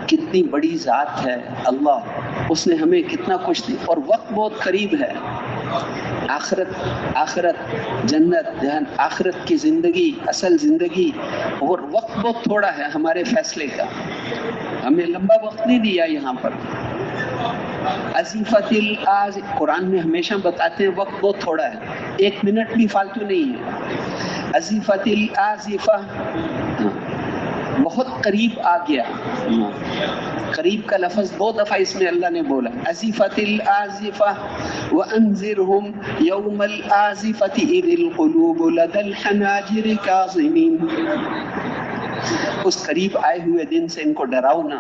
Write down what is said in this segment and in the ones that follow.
کتنی بڑی ذات ہے اللہ، اس نے ہمیں کتنا کچھ دیا، اور وقت بہت قریب ہے. آخرت جنت آخرت کی زندگی، اصل زندگی، اور وقت بہت تھوڑا ہے ہمارے فیصلے کا. ہمیں لمبا وقت نہیں دیا یہاں پر. ازیفت قرآن میں ہمیشہ بتاتے ہیں وقت بہت تھوڑا ہے، 1 منٹ بھی فالتو نہیں ہے. ازیفت الازفہ، بہت قریب آ گیا. قریب کا لفظ دو دفعہ اس میں اللہ نے بولا. ازیفت الازفہ وانذرهم یوم الازفۃ اذ القلوب لدى الحناجر کاظمین. اس قریب آئے ہوئے دن سے ان کو ڈراؤ نہ.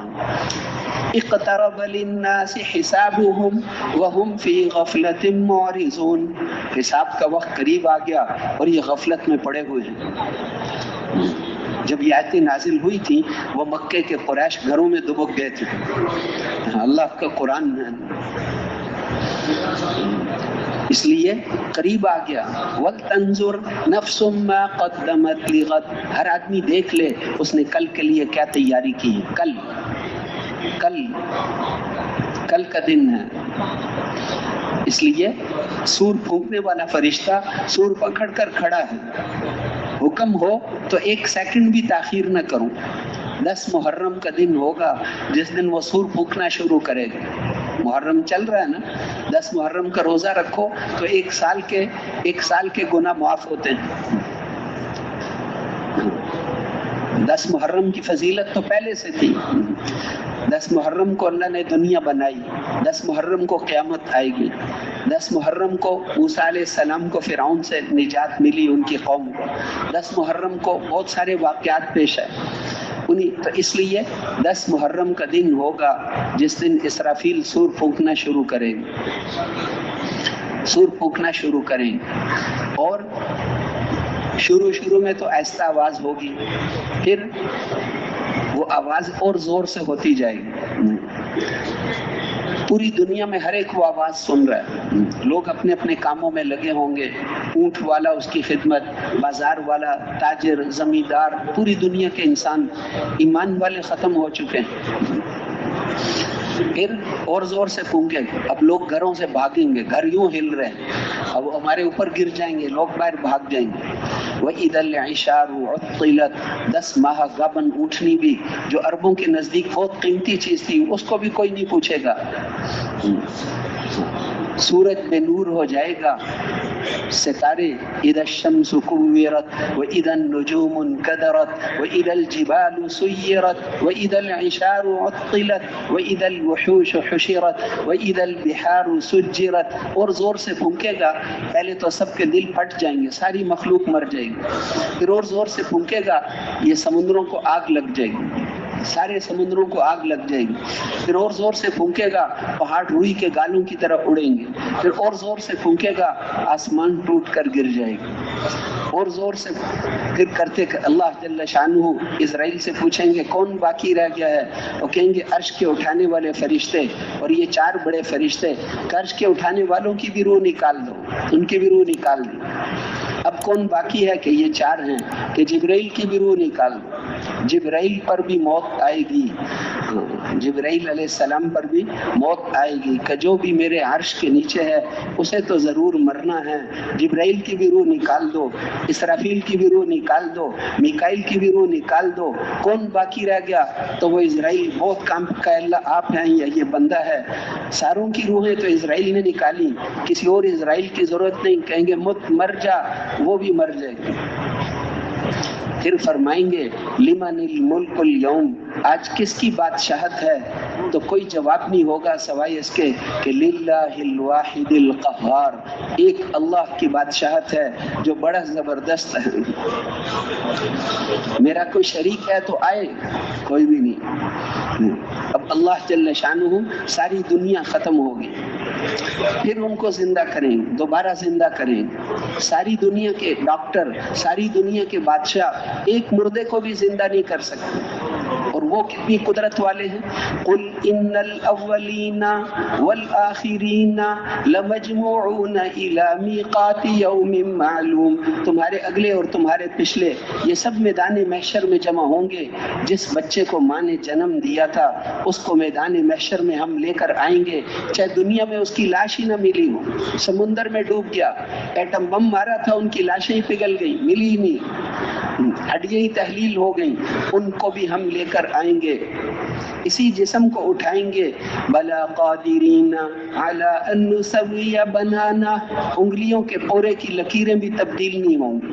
اقترب للناس حسابهم وهم في غفلة معرضون. حساب کا وقت قریب آ گیا اور یہ غفلت میں پڑے ہوئے ہیں. جب یہ آیتیں نازل ہوئی تھی وہ مکے کے قریش گھروں میں دبک گئے تھے. اللہ کا قرآن اس لیے قریب آ گیا. وَلْتَنْظُرْ نَفْسٌ مَا قَدَّمَتْ لِغَدٍ. ہر آدمی دیکھ لے اس نے کل کے لیے کیا تیاری کی ہے. کل کا دن ہے. اس لیے سور پھونکنے والا فرشتہ سور پکڑ کر کھڑا ہے. حکم ہو تو 1 سیکنڈ بھی تاخیر نہ کروں. 10 محرم کا دن ہوگا جس دن وہ سور پھونکنا شروع کرے گا. محرم چل رہا ہے نا، 10 محرم کا روزہ رکھو تو 1 سال کے گناہ معاف ہوتے ہیں. 10 محرم کی فضیلت تو پہلے سے تھی. 10 محرم کو اللہ نے دنیا بنائی. 10 محرم کو قیامت آئے گی. 10 محرم کو موسیٰ علیہ السلام کو فرعون سے نجات ملی ان کی قوم کو. 10 محرم کو بہت سارے واقعات پیش آئے. تو اس لیے 10 محرم کا دن ہوگا جس دن اسرافیل سور پھونکنا شروع کریں گے. اور شروع میں تو آہستہ آواز ہوگی، پھر وہ آواز اور زور سے ہوتی جائے گی. پوری دنیا میں ہر ایک وہ آواز سن رہا ہے. لوگ اپنے اپنے کاموں میں لگے ہوں گے. اونٹ والا اس کی خدمت، بازار والا، تاجر، زمیندار، پوری دنیا کے انسان. ایمان والے ختم ہو چکے ہیں. پھر اور زور سے پھونکے. اب لوگ گھروں سے بھاگیں گے. گھر یوں ہل رہے ہیں، اب ہمارے اوپر گر جائیں گے. لوگ باہر بھاگ جائیں گے. وَإِذَا الْعِشَارُ عُطِّلَتْ. 10 ماہ گابن اونٹنی بھی جو عربوں کے نزدیک بہت قیمتی چیز تھی، اس کو بھی کوئی نہیں پوچھے گا. سورج بے نور ہو جائے گا. ستارے اذا الشمس كورت واذا النجوم انكدرت واذا الجبال سيرت واذا العشار عطلت واذا الوحوش حشرت واذا البحار سجرت. اور زور سے پھونکے گا. پہلے تو سب کے دل پھٹ جائیں گے، ساری مخلوق مر جائے گی. پھر اور زور سے پھونکے گا، یہ سمندروں کو آگ لگ جائے گی، سارے سمندروں کو آگ لگ جائے گی. پھر اور زور سے پھونکے گا، پہاڑ روئی کے گالوں کی طرح اڑیں گے. پھر اور زور سے پھونکے گا، آسمان ٹوٹ کر گر جائے گا. اور زور سے پھر کرتے اللہ جل شانہ اسرائیل سے پوچھیں گے کون باقی رہ گیا ہے. وہ کہیں گے عرش کے اٹھانے والے فرشتے اور یہ 4 بڑے فرشتے. عرش کے اٹھانے والوں کی بھی روح نکال دو، ان کی بھی روح نکال دو. اب کون باقی ہے کہ یہ 4 ہیں کہ جبرائیل کی بھی روح نکال دو. جبرائیل پر بھی موت آئے گی. جبرائیل علیہ السلام پر بھی موت آئے گی کہ جو بھی میرے عرش کے نیچے ہے اسے تو ضرور مرنا ہے. جبرائیل کی بھی روح نکال دو، اسرافیل کی بھی روح نکال دو، میکائیل کی بھی روح نکال دو. کون باقی رہ گیا؟ تو وہ اسرائیل. بہت کام کا اللہ آپ ہیں یا یہ بندہ ہے. ساروں کی روحیں تو اسرائیل نے نکالی، کسی اور اسرائیل کی ضرورت نہیں. کہیں گے مر جا، وہ بھی مر جائے گی. پھر فرمائیں گے لمن الملک اليوم. آج کس کی بادشاہت ہے؟ تو کوئی جواب نہیں ہوگا سوائے اس کے کہ للہ الواحد القہار. ایک اللہ کی بادشاہت ہے جو بڑا زبردست ہے. میرا کوئی شریک ہے تو آئے، کوئی بھی نہیں. اب اللہ جل شانہ ساری دنیا ختم ہوگی، پھر ان کو زندہ کریں، دوبارہ زندہ کریں. ساری دنیا کے ڈاکٹر، ساری دنیا کے بادشاہ ایک مردے کو بھی زندہ نہیں کر سکتے. اور وہ وہ کتنی قدرت والے ہیں. قل ان الاولین والآخرین لمجموعون الی میقات یوم معلوم. تمہارے اگلے اور تمہارے پچھلے یہ سب میدان محشر میں جمع ہوں گے. جس بچے کو ماں نے جنم دیا تھا اس کو میدان محشر میں ہم لے کر آئیں گے، چاہے دنیا میں اس کی لاش ہی نہ ملی ہو، سمندر میں ڈوب گیا، ایٹم بم مارا تھا، ان کی لاشیں ہی پگھل گئی، ملی ہی نہیں، ہڈیاں ہی تحلیل ہو گئیں، ان کو بھی ہم لے کر آئیں گے، اسی جسم کو اٹھائیں گے. بلا قادرین علی ان نسوی بنانا، انگلیوں کے پورے کی لکیریں بھی تبدیل نہیں ہوں گی،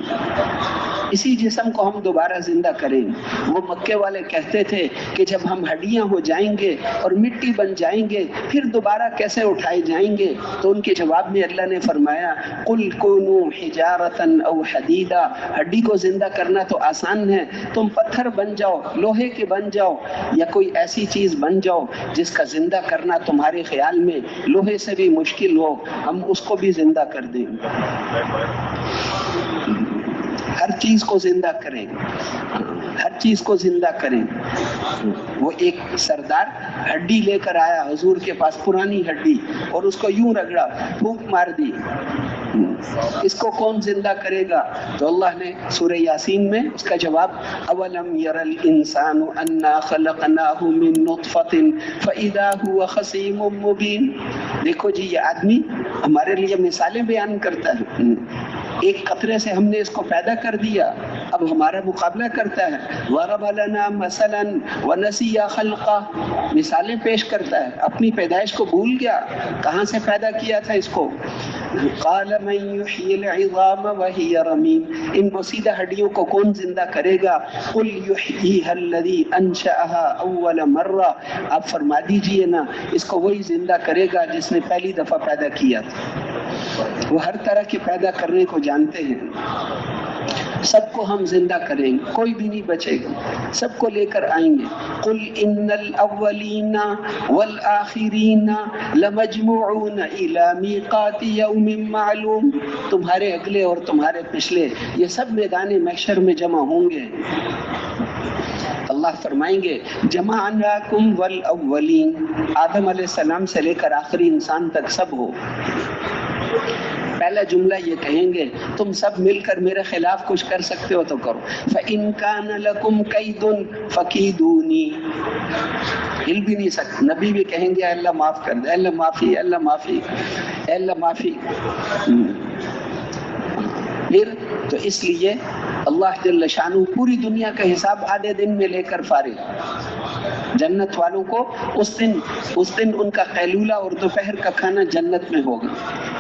اسی جسم کو ہم دوبارہ زندہ کریں. وہ مکے والے کہتے تھے کہ جب ہم ہڈیاں ہو جائیں گے اور مٹی بن جائیں گے پھر دوبارہ کیسے اٹھائے جائیں گے؟ تو ان کے جواب میں اللہ نے فرمایا قل کونوا حجارۃ او حدیدا، ہڈی کو زندہ کرنا تو آسان ہے، تم پتھر بن جاؤ، لوہے کے بن جاؤ، یا کوئی ایسی چیز بن جاؤ جس کا زندہ کرنا تمہارے خیال میں لوہے سے بھی مشکل ہو، ہم اس کو بھی زندہ کر دیں. ہر چیز کو زندہ کریں، ہر چیز کو زندہ کریں. وہ ایک سردار ہڈی لے کر آیا حضور کے پاس، پرانی ہڈی، اور اس کو یوں رگڑا، پھونک مار دی، اس کو کون زندہ کرے گا؟ تو اللہ نے سورہ یاسین میں اس کا جواب اولم یر الانسان انا خلقناہ من نطفۃ فاذا هو خصیم مبین. دیکھو جی یہ آدمی ہمارے لیے مثالیں بیان کرتا ہے، ایک قطرے سے ہم نے اس کو پیدا کر دیا، اب ہمارا مقابلہ کرتا ہے. ضرب لنا مثلا ونسی خلقہ، مثالیں پیش کرتا ہے، اپنی پیدائش کو بھول گیا، کہاں سے پیدا کیا تھا اس کو. قال من یحیی العظام وہی رمیم، ان بوسیدہ ہڈیوں کو کون زندہ کرے گا؟ قل یحییھا الذی انشأھا اول مرہ، آپ فرما دیجئے نا اس کو وہی زندہ کرے گا جس نے پہلی دفعہ پیدا کیا تھا. وہ ہر طرح کے پیدا کرنے کو جانتے ہیں. سب کو ہم زندہ کریں گے، کوئی بھی نہیں بچے گا، سب کو لے کر آئیں گے. قل ان الاولین والآخرین لمجموعون الی میقات یوم معلوم، تمہارے اگلے اور تمہارے پچھلے یہ سب میدان محشر میں جمع ہوں گے. اللہ فرمائیں گے جمعناکم والاولین، آدم علیہ السلام سے لے کر آخری انسان تک سب ہو. پہلا جملہ یہ کہیں گے تم سب مل کر میرے خلاف کچھ کر سکتے ہو تو کرو. فَإِن كَانَ لَكُمْ كَيْدٌ فَكِيدُونِي، ہل بھی نہیں سکتے. نبی بھی کہیں گے اللہ معاف کر دے، اللہ معافی، اللہ معافی، اللہ معافی. پھر تو اس لیے اللہ جل شانہ پوری دنیا کا حساب آدھے دن میں لے کر فارغ. جنت والوں کو اس دن ان کا قیلولہ اور دوپہر کا کھانا جنت میں ہوگا.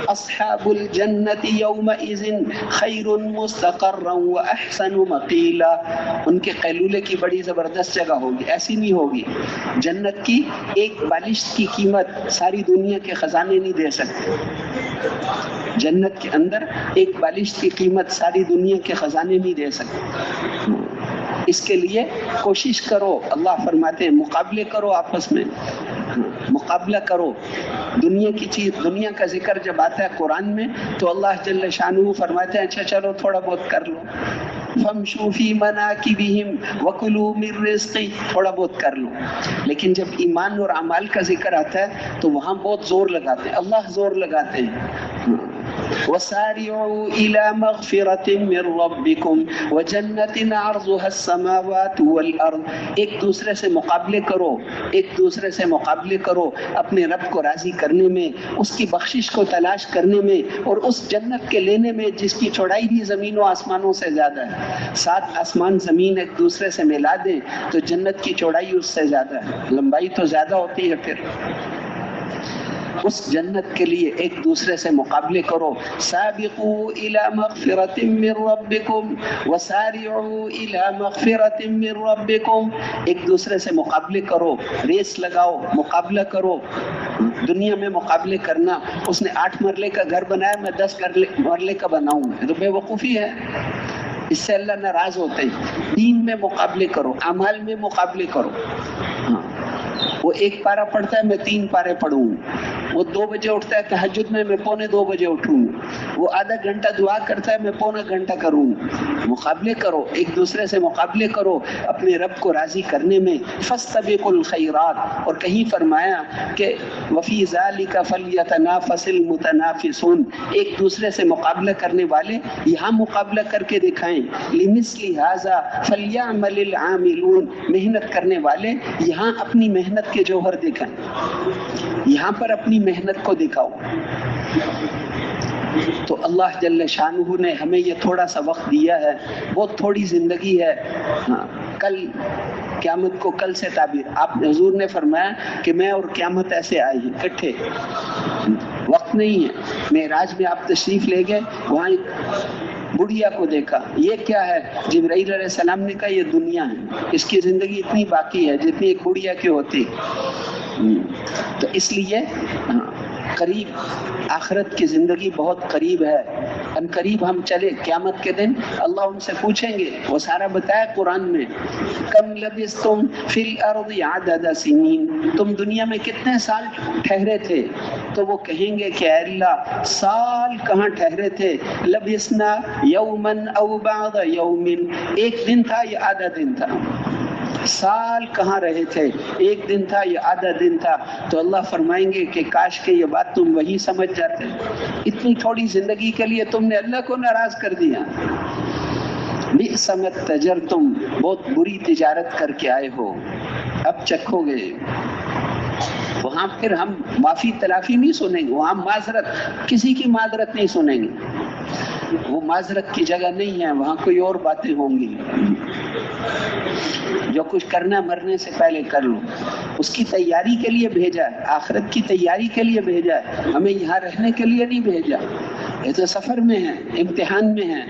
اصحاب الجنت یومئذ خیر مستقرا واحسن مقیلا، ان کے قیلولے کی بڑی زبردست جگہ ہوگی، ایسی نہیں ہوگی. جنت کی ایک بالشت کی قیمت ساری دنیا کے خزانے نہیں دے سکتے. جنت کے اندر ایک بالشت کی قیمت ساری دنیا کے خزانے نہیں دے سکتے. اس کے لیے کوشش کرو، اللہ فرماتے ہیں مقابلے کرو، آپس میں مقابلہ کرو. دنیا کی چیز، دنیا کا ذکر جب آتا ہے قرآن میں تو اللہ جل شانہ فرماتے ہیں اچھا چلو تھوڑا بہت کر لو. فامشوا فی مناکبہم وکلوا من رزقہ، تھوڑا بہت کر لو. لیکن جب ایمان اور اعمال کا ذکر آتا ہے تو وہاں بہت زور لگاتے ہیں، اللہ زور لگاتے ہیں. وسارعوا الى مغفرة من ربكم وجنة عرضها السماوات والارض، ایک دوسرے سے مقابلے کرو، ایک دوسرے سے مقابلے کرو اپنے رب کو راضی کرنے میں، اس کی بخشش کو تلاش کرنے میں، اور اس جنت کے لینے میں جس کی چوڑائی بھی زمین و آسمانوں سے زیادہ ہے. 7 آسمان زمین ایک دوسرے سے ملا دیں تو جنت کی چوڑائی اس سے زیادہ ہے، لمبائی تو زیادہ ہوتی ہے. پھر اس جنت کے لیے ایک دوسرے سے مقابلے کرو. سابقوا الى مغفرة من ربكم وسارعوا الى مغفرة من ربكم، ایک دوسرے سے مقابلے کرو، ریس لگاؤ، مقابلہ کرو. دنیا میں مقابلے کرنا، اس نے 8 مرلے کا گھر بنایا میں 10 مرلے کا بناؤں، یہ تو بے وقوفی ہے، اس سے اللہ ناراض ہوتے ہیں. دین میں مقابلے کرو، اعمال میں مقابلے کرو. وہ 1 پارہ پڑھتا ہے میں 3 پارے پڑھوں. وہ 2 بجے اٹھتا ہے تہجد میں پونے 2 بجے اٹھوں، وہ آدھا گھنٹہ دعا کرتا ہے میں پونا گھنٹہ کروں۔ مقابلے کرو، ایک دوسرے سے مقابلے کرو اپنے رب کو راضی کرنے میں۔ فاستبقوا الخیرات، اور کہیں فرمایا کہ وفی ذلک فلیتنافس المتنافسون، ایک دوسرے سے مقابلہ کرنے والے یہاں مقابلہ کر کے دکھائیں۔ لمثل ھذا فلیعمل العاملون، محنت کرنے والے یہاں اپنی محنت کے جوہر دکھائیں، یہاں پر اپنی محنت کو دکھاؤ۔ تو اللہ جل شانہ نے ہمیں یہ تھوڑا سا وقت دیا ہے، بہت تھوڑی زندگی ہے۔ کل قیامت کو کل سے تعبیر، آپ حضور نے فرمایا کہ میں اور قیامت ایسے آئے ہیں اکٹھے، وقت نہیں ہے۔ معراج میں آپ تشریف لے گئے، وہاں ایک بڑھیا کو دیکھا، یہ کیا ہے؟ جبرائیل علیہ السلام نے کہا یہ دنیا ہے، اس کی زندگی اتنی باقی ہے جتنی ایک بڑھیا کی ہوتی۔ تو اس لیے قریب آخرت کی زندگی بہت قریب ہے، ان قریب ہم چلے قیامت کے دن اللہ ان سے پوچھیں گے، وہ سارا بتایا قرآن میں، کم لبثتم فی الارض عدد سنین، تم دنیا میں کتنے سال ٹھہرے تھے؟ تو وہ کہیں گے کہ اے اللہ سال کہاں ٹھہرے تھے، لبثنا یوما او بعض یوم، ایک دن تھا یا آدھا دن تھا، سال کہاں رہے تھے، ایک دن تھا یا آدھا دن تھا؟ تو اللہ فرمائیں گے کہ کاش کہ یہ بات تم وہی سمجھ جاتے، اتنی تھوڑی زندگی کے لیے تم نے اللہ کو ناراض کر دیا۔ بئس ما اتجرتم، بہت بری تجارت کر کے آئے ہو، اب چکھو گے۔ وہاں پھر ہم معافی تلافی نہیں سنیں گے، وہاں معذرت، کسی کی معذرت نہیں سنیں گے، وہ معذرت کی جگہ نہیں ہے، وہاں کوئی اور باتیں ہوں گی۔ جو کچھ کرنا مرنے سے پہلے کر لو، اس کی تیاری کے لیے بھیجا ہے، آخرت کی تیاری کے لیے بھیجا ہے، ہمیں یہاں رہنے کے لیے نہیں بھیجا۔ یہ تو سفر میں ہے، امتحان میں ہے۔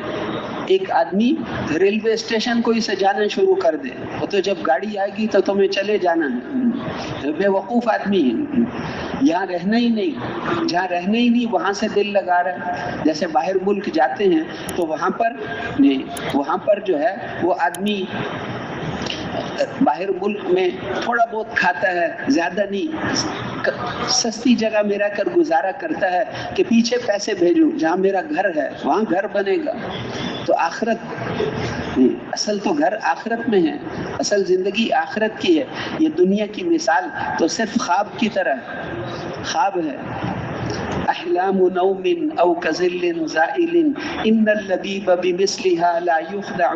ایک آدمی ریلوے اسٹیشن کو اسے جانا شروع کر دے، وہ تو جب گاڑی آئے گی تو تمہیں چلے جانا ہے، بے وقوف آدمی ہے، یہاں رہنا ہی نہیں، جہاں رہنا ہی نہیں وہاں سے دل لگا رہا ہے۔ جیسے باہر ملک جاتے ہیں تو وہاں پر جو ہے وہ آدمی باہر ملک میں تھوڑا بہت کھاتا ہے، زیادہ نہیں، سستی جگہ میں رہ کر گزارا کرتا ہے کہ پیچھے پیسے بھیجوں، جہاں میرا گھر ہے وہاں گھر بنے گا۔ تو آخرت، اصل تو گھر آخرت میں ہے، اصل زندگی آخرت کی ہے۔ یہ دنیا کی مثال تو صرف خواب کی طرح خواب ہے۔ احلام نوم او کظل زائل ان اللبیب بمثلها لا یخدع،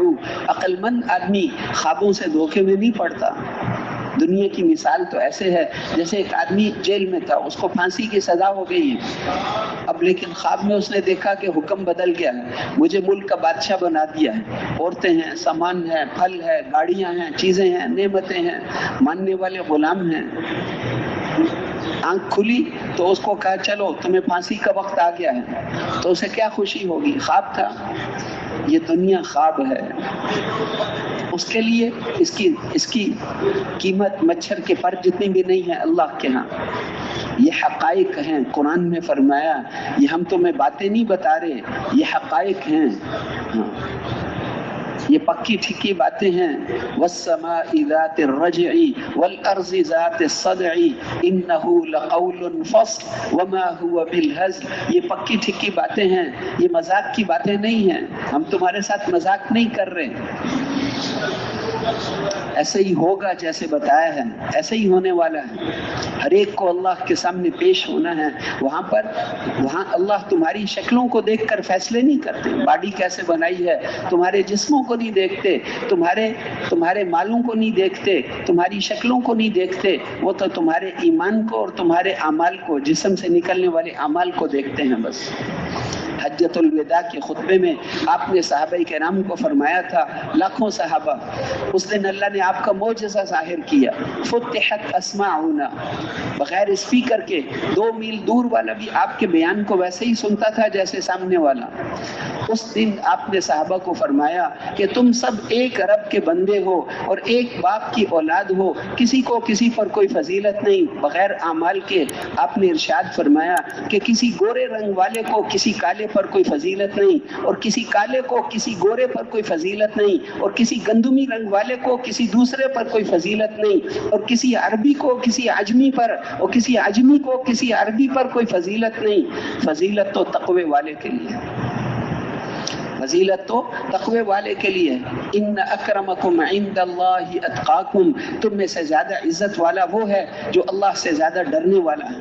عقل مند آدمی خوابوں سے دھوکے میں نہیں پڑتا۔ دنیا کی مثال تو ایسے ہے جیسے ایک آدمی جیل میں تھا، اس کو پھانسی کی سزا ہو گئی ہے، اب لیکن خواب میں اس نے دیکھا کہ حکم بدل گیا ہے، مجھے ملک کا بادشاہ بنا دیا ہے، عورتیں ہیں، سامان ہے، پھل ہے، گاڑیاں ہیں، چیزیں ہیں، نعمتیں ہیں، ماننے والے غلام ہیں۔ آنکھ کھلی تو اس کو کہا چلو تمہیں پھانسی کا وقت آ گیا ہے، تو اسے کیا خوشی ہوگی؟ خواب تھا۔ یہ دنیا خواب ہے، اس کے لیے اس کی قیمت مچھر کے پر جتنی بھی نہیں ہے اللہ کے ہاں۔ یہ حقائق ہیں، قرآن میں فرمایا، یہ ہم تمہیں باتیں نہیں بتا رہے، یہ حقائق ہیں، یہ پکی ٹھیکی باتیں ہیں۔ والسماء ذات الرجع والارض ذات الصدع انه لقول فصل وما هو بالهزل، یہ پکی ٹھیکی باتیں ہیں، یہ مذاق کی باتیں نہیں ہیں، ہم تمہارے ساتھ مذاق نہیں کر رہے، ایسے ہی ہوگا جیسے بتایا ہے، ایسے ہی ہونے والا ہے۔ ہر ایک کو اللہ کے سامنے پیش ہونا ہے، وہاں اللہ تمہاری شکلوں کو دیکھ کر فیصلے نہیں کرتے، باڈی کیسے بنائی ہے، تمہارے جسموں کو نہیں دیکھتے، تمہارے مالوں کو نہیں دیکھتے، تمہاری شکلوں کو نہیں دیکھتے، وہ تو تمہارے ایمان کو اور تمہارے اعمال کو، جسم سے نکلنے والے اعمال کو دیکھتے ہیں بس۔ حجۃ الوداع کے خطبے میں آپ نے صحابہ کرام کو فرمایا تھا، لاکھوں صحابہ، اس دن اللہ نے آپ کا معجزہ ظاہر کیا، فتحت اسماعنا، بغیر اسپیکر کے 2 میل دور والا بھی آپ کے بیان کو ویسے ہی سنتا تھا جیسے سامنے والا۔ اس دن آپ نے صحابہ کو فرمایا کہ تم سب ایک رب کے بندے ہو اور ایک باپ کی اولاد ہو، کسی کو کسی پر کوئی فضیلت نہیں بغیر اعمال کے۔ آپ نے ارشاد فرمایا کہ کسی گورے رنگ والے کو کسی کالے پر کوئی فضیلت نہیں، اور کسی کالے کو کسی گورے پر کوئی فضیلت نہیں، اور کسی گندمی رنگ والے کو کسی دوسرے پر کوئی فضیلت نہیں، اور کسی عربی کو کسی عجمی پر، اور کسی عجمی کو کسی عربی پر کوئی فضیلت نہیں۔ فضیلت تو تقوی والے کے لیے، فضیلت تو تقوی والے کے لیے۔ ان اکرمکم عند اللہ اتقاکم، تم میں سے زیادہ عزت والا وہ ہے جو اللہ سے زیادہ ڈرنے والا ہے۔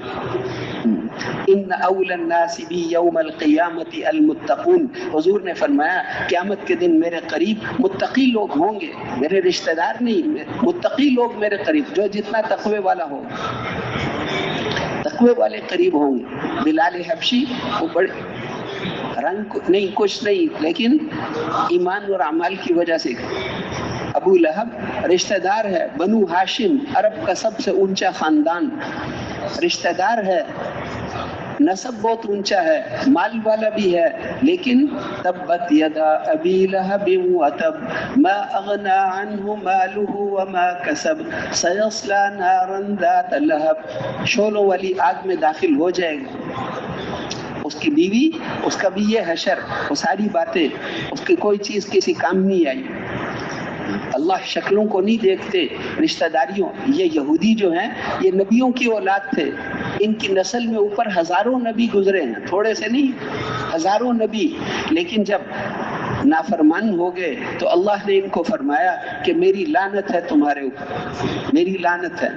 ان اول الناس بی یوم القیامت المتقون، حضور نے فرمایا قیامت کے دن میرے قریب متقی لوگ ہوں گے، میرے رشتہ دار نہیں، متقی لوگ میرے قریب، جو جتنا تقوی والا ہو، تقوی والے قریب ہوں گے۔ بلال حبشی وہ بڑے رنگ نہیں کچھ نہیں، لیکن ایمان اور اعمال کی وجہ سے۔ ابو لہب رشتہ دار ہے، بنو ہاشم عرب کا سب سے اونچا خاندان، رشتہ دار ہے، نسب بہت اونچا ہے، مال والا بھی ہے، لیکن تبت یدا ابی لہب وتب ما اغنى عنه ماله وما كسب سيصلى نارا ذات لہب، شعلوں والی آگ میں داخل ہو جائے گا۔ اس کی بیوی، اس کا بھی یہ حشر، وہ ساری باتیں، اس کی کوئی چیز کسی کام نہیں آئی۔ اللہ شکلوں کو نہیں دیکھتے، رشتہ داریوں۔ یہ یہودی جو ہیں یہ نبیوں کی اولاد تھے، ان کی نسل میں اوپر ہزاروں نبی گزرے ہیں، تھوڑے سے نہیں، ہزاروں نبی، لیکن جب نافرمان ہو گئے تو اللہ نے ان کو فرمایا کہ میری لعنت ہے تمہارے اوپر، میری لعنت ہے۔